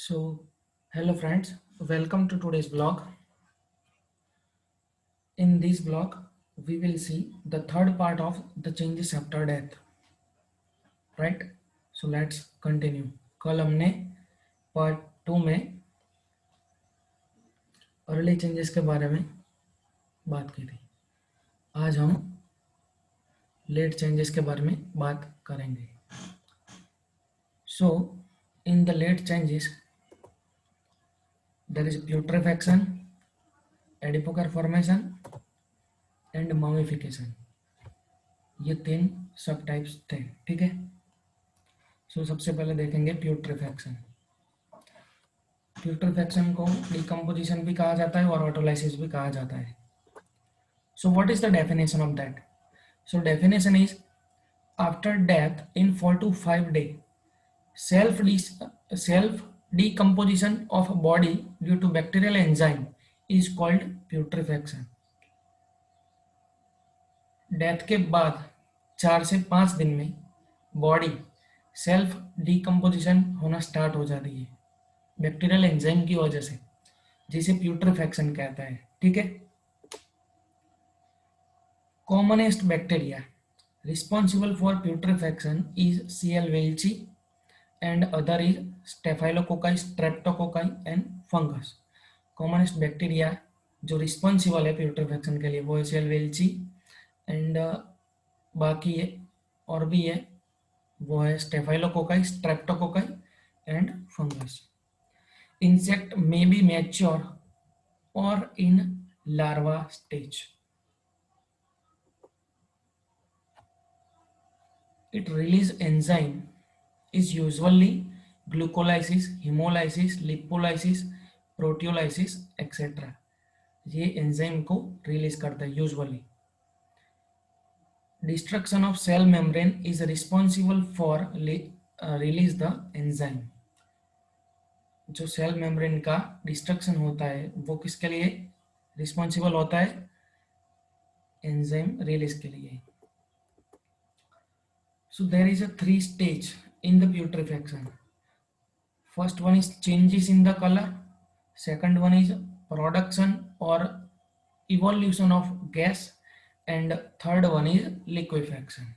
So, hello friends, welcome to today's vlog. In this vlog, we will see the third part of the changes after death, right? So let's continue. कल हमने part 2 में early changes के बारे में बात की थी. आज हम लेट चेंजेस के बारे में बात करेंगे. So, in the late changes, there is putrefaction, adipocare formation and mummification. ये 3 सब टाइप्स थे, ठीक है. सो सबसे पहले देखेंगे प्यूट्रिफैक्शन. प्यूट्रिफैक्शन को डिकम्पोजिशन भी कहा जाता है और ऑटोलाइसिस भी कहा जाता है. So what is the definition of that? So definition is after death in 4 to 5 days self decomposition of body due to bacterial enzyme is called putrefaction. Death के बाद 4 से 5 दिन में बॉडी सेल्फ डिकम्पोजिशन होना स्टार्ट हो जाती है bacterial enzyme की वजह से, जिसे प्यूट्रिफैक्शन कहता है, ठीक है. Commonest bacteria responsible for putrefaction is CL welchii and other is staphylococci, streptococci and fungus. Commonest bacteria जो रिस्पॉन्सिबल है प्यूट्रिफैक्शन के लिए वो है सीएल वेल्ची एंड बाकी है और भी है, वो है staphylococci, streptococci and fungus. Insect may be mature or in larva stage. It release enzyme is usually glucolysis, hemolysis, lipolysis, proteolysis, etc. ये एंजाइम को रिलीज करता है usually. Destruction of cell membrane is responsible for release the enzyme. जो cell membrane का destruction होता है वो किसके लिए रिस्पॉन्सिबल होता है? एंजाइम रिलीज के लिए. So there is a 3 stage in the putrefaction. First one is changes in the color, second one is production or evolution of gas, and third one is liquefaction.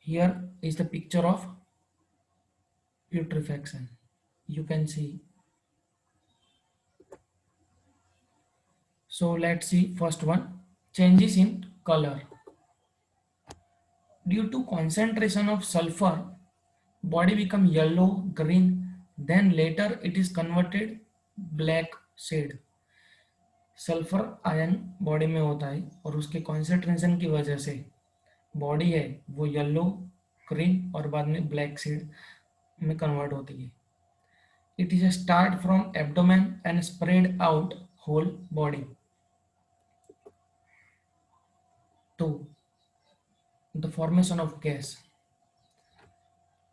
Here is the picture of putrefaction. You can see. So let's see first one, changes in color. Due to concentration of sulfur, body become yellow, green, then later it is converted black shade. Sulphur ion body में होता है और उसके concentration की वजह से body है वो येलो, ग्रीन और बाद में ब्लैक शेड में कन्वर्ट होती है. It is a start from abdomen and spread out whole body. 2. The formation of gas.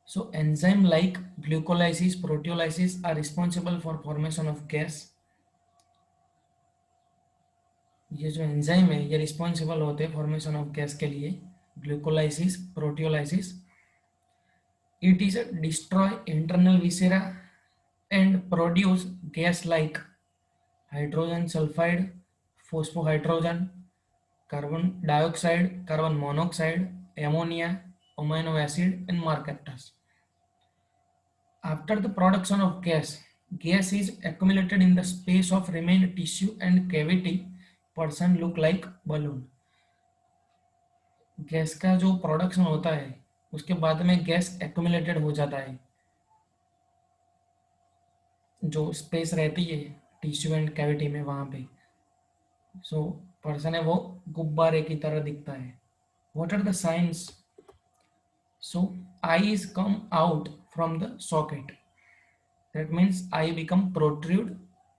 So enzyme like glucolysis, proteolysis are responsible for formation of gas. ये जो enzyme है ये रिस्पॉन्सिबल होते हैं formation of gas के लिए. ग्लूकोलाइसिस, proteolysis. It is a destroy internal viscera and produce gas like hydrogen sulfide, phosphohydrogen, carbon dioxide, carbon monoxide, ammonia, amino acid and mercaptose. After the production of gas, gas is accumulated in the space of remain tissue and cavity. Person look like balloon. Gas का जो production होता है उसके बाद में gas accumulated हो जाता है, जो स्पेस रहती है टिश्यू एंड कैविटी में वहां पे. सो पर्सन है वो गुब्बारे की तरह दिखता है. What are the science? So eye is come out from the socket. That means eye become protrude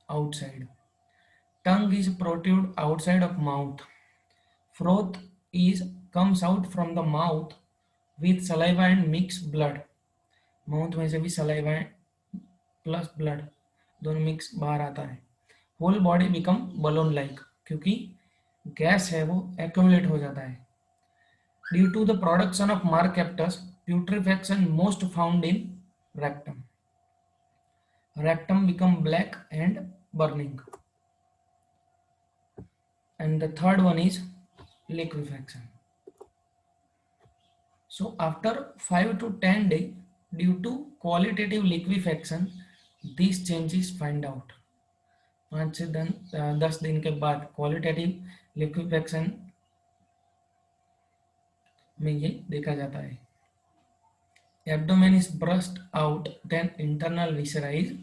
outside. Tongue is protrude outside of mouth. Froth is comes out from the mouth with saliva and mixed blood. Mouth में से भी saliva plus blood दोनों mix बाहर आता है. Whole body become balloon like, क्योंकि gas है वो एक्यूमुलेट हो जाता है. Due to the production of mercaptans, putrefaction most found in rectum. rectum become black and burning. And the third one is liquefaction. So after 5 to 10 days, due to qualitative liquefaction, these changes find out. 5 से 10 दिन के बाद qualitative liquefaction में ये देखा जाता है. Abdomen is burst out, then internal viscera is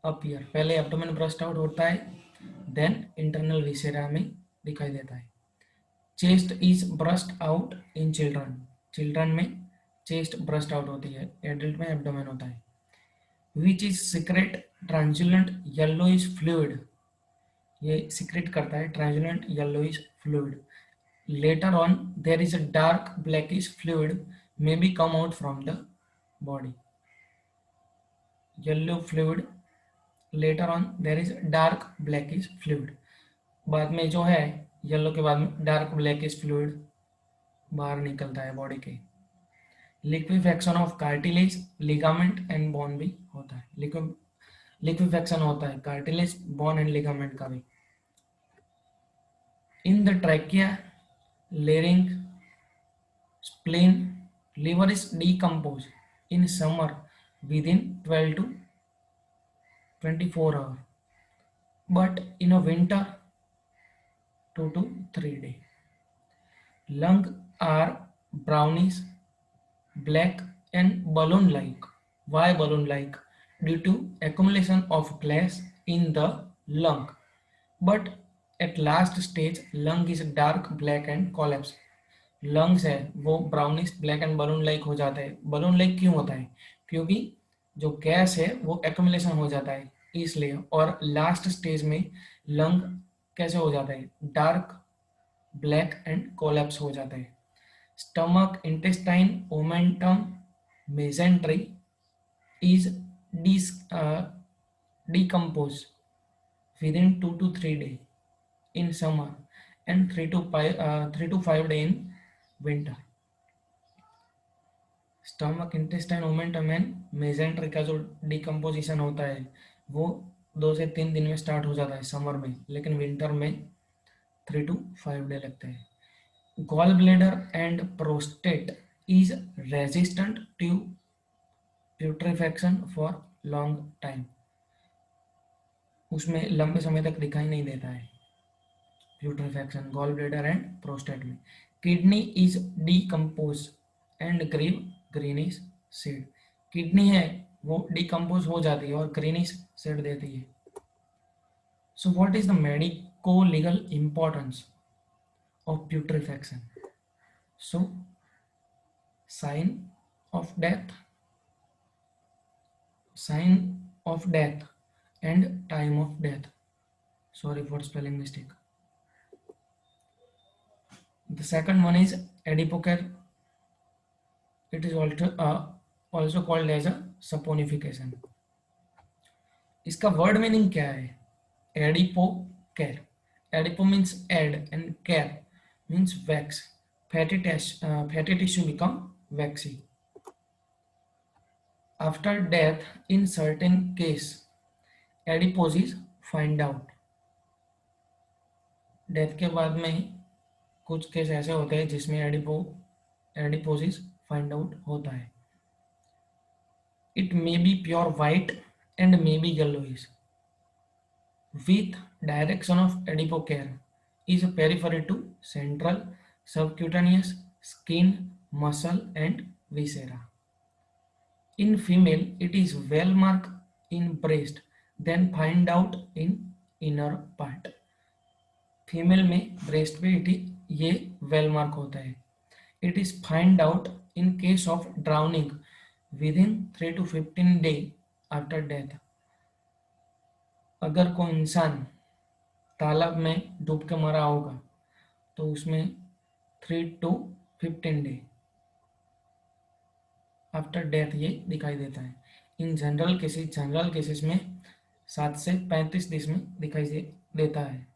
appear. पहले एब्डोमेन ब्रस्ट आउट होता है, देन इंटरनल विसेरा में दिखाई देता है. Chest is burst out in children. Children में चेस्ट ब्रस्ट आउट होती है, एडल्ट में एब्डोमेन होता है. Which is secrete translucent yellowish fluid. ये सिक्रेट करता है translucent yellowish fluid. Later on there is a dark blackish fluid may be come out from the body. Yellow fluid, later on there is dark blackish fluid. बाद में जो है yellow के बाद में डार्क ब्लैकिश फ्लूइड बाहर निकलता है बॉडी के. Liquefaction of cartilage, ligament and bone भी होता है. लिक्विफेक्शन होता है कार्टिलेज, बोन एंड लिगामेंट का भी. In the trachea, लेरिंग, spleen, liver is decomposed in summer within 12 to 24 hours, but in a winter 2 to 3 days. Lungs are brownish black and balloon like. Why balloon like? Due to accumulation of gas in the lung, but at last stage lung is dark black and collapse. Lungs है वो brownish black and balloon like हो जाता है. Balloon like क्यों होता है? क्योंकि जो गैस है वो एक्यूमुलेशन हो जाता है इसलिए. और लास्ट स्टेज में लंग कैसे हो जाता है? डार्क ब्लैक एंड कोलैप्स हो जाता है. Stomach, intestine, omentum, mesentery is decompose within 2 to 3 days in summer and 3 to 5 days in winter. Stomach, intestine, omentum and mesentery का जो डिकम्पोजिशन होता है वो 2 से 3 दिन में स्टार्ट हो जाता है समर में, लेकिन विंटर में 3 to 5 डे लगते हैं. Gall bladder and prostate is resistant to putrefaction for long time. उसमें लंबे समय तक दिखाई नहीं देता है putrefaction gall bladder and prostate में. Kidney is decompose and give greenish seed. Kidney है वो डिकम्पोज हो जाती है और ग्रीनिश सीड देती है. So what is the medico legal importance of putrefaction? So sign of death and time of death. Sorry for spelling mistake. The second one is adipocare. It is also called as a saponification. इसका word meaning क्या है? Adipocere. Adipo means ad and cere means wax. fatty tissue become waxy. After death, in certain case, adipose find out. Death के बाद में कुछ case ऐसे होते हैं जिसमें एडिपोसिस फाइंड आउट होता है. It may be pure white and may be yellowish with direction of adipocere is peripheral to central subcutaneous skin muscle and viscera. In female it is well mark in breast then find out in inner part. Female में breast पे ये well mark होता है. It is find out in case of drowning within 3 to 15 days after death. अगर कोई इंसान तालाब में डूब के मरा होगा तो उसमें 3 to 15 days आफ्टर डेथ ये दिखाई देता है. इन जनरल केसेस में 7 से 35 दिन में दिखाई देता है.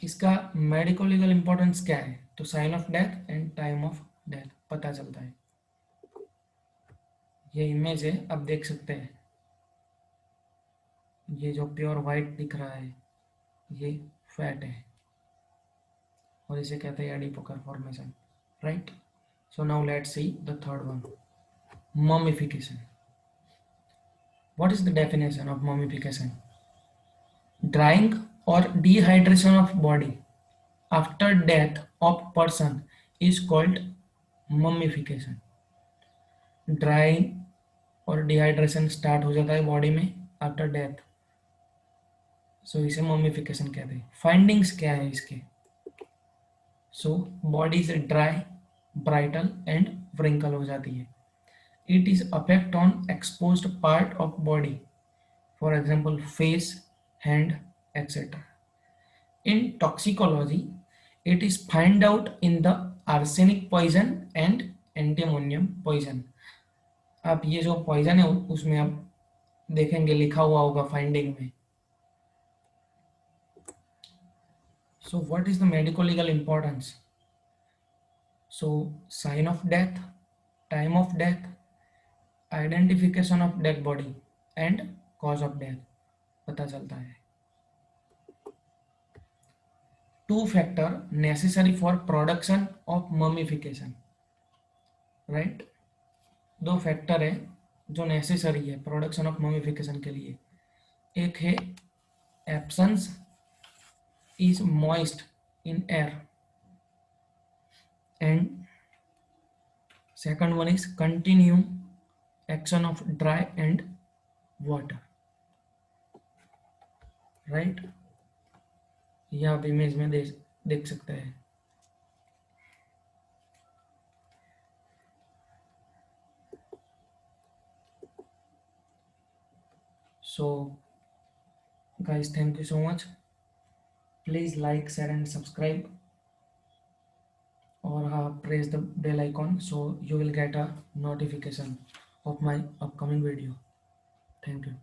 इसका मेडिको लीगल इंपॉर्टेंस क्या है? तो sign of death and time of death पता चलता है. ये इमेज है, आप देख सकते हैं, ये जो प्योर वाइट दिख रहा है ये फैट है और इसे कहते हैं adipocere formation, right. So now let's see the third one, mummification. What is the definition of mummification? Drying और dehydration of body after death of person is called mummification. Drying और डिहाइड्रेशन स्टार्ट हो जाता है body में after death, सो इसे mummification कहते हैं। Findings क्या है इसके? So body is dry, brittle and wrinkle हो जाती है। It is affect on exposed part of body, for example face, hand, etcetera. In toxicology, it is find out in the arsenic poison and antimonium poison. आप ये जो poison है उसमें आप देखेंगे लिखा हुआ होगा फाइंडिंग में। So what is the medical legal importance? So sign of death, time of death, identification of dead body and cause of death पता चलता है। Two factor necessary for production of mummification, right? दो factor है जो necessary है production of mummification के लिए। एक है absence is moist in air and second one is continue action of dry and water, right. यह आप इमेज में देख सकते हैं। सो guys, thank you so much. Please like, share and subscribe, or press the bell icon so you will get a notification of my upcoming video. Thank you.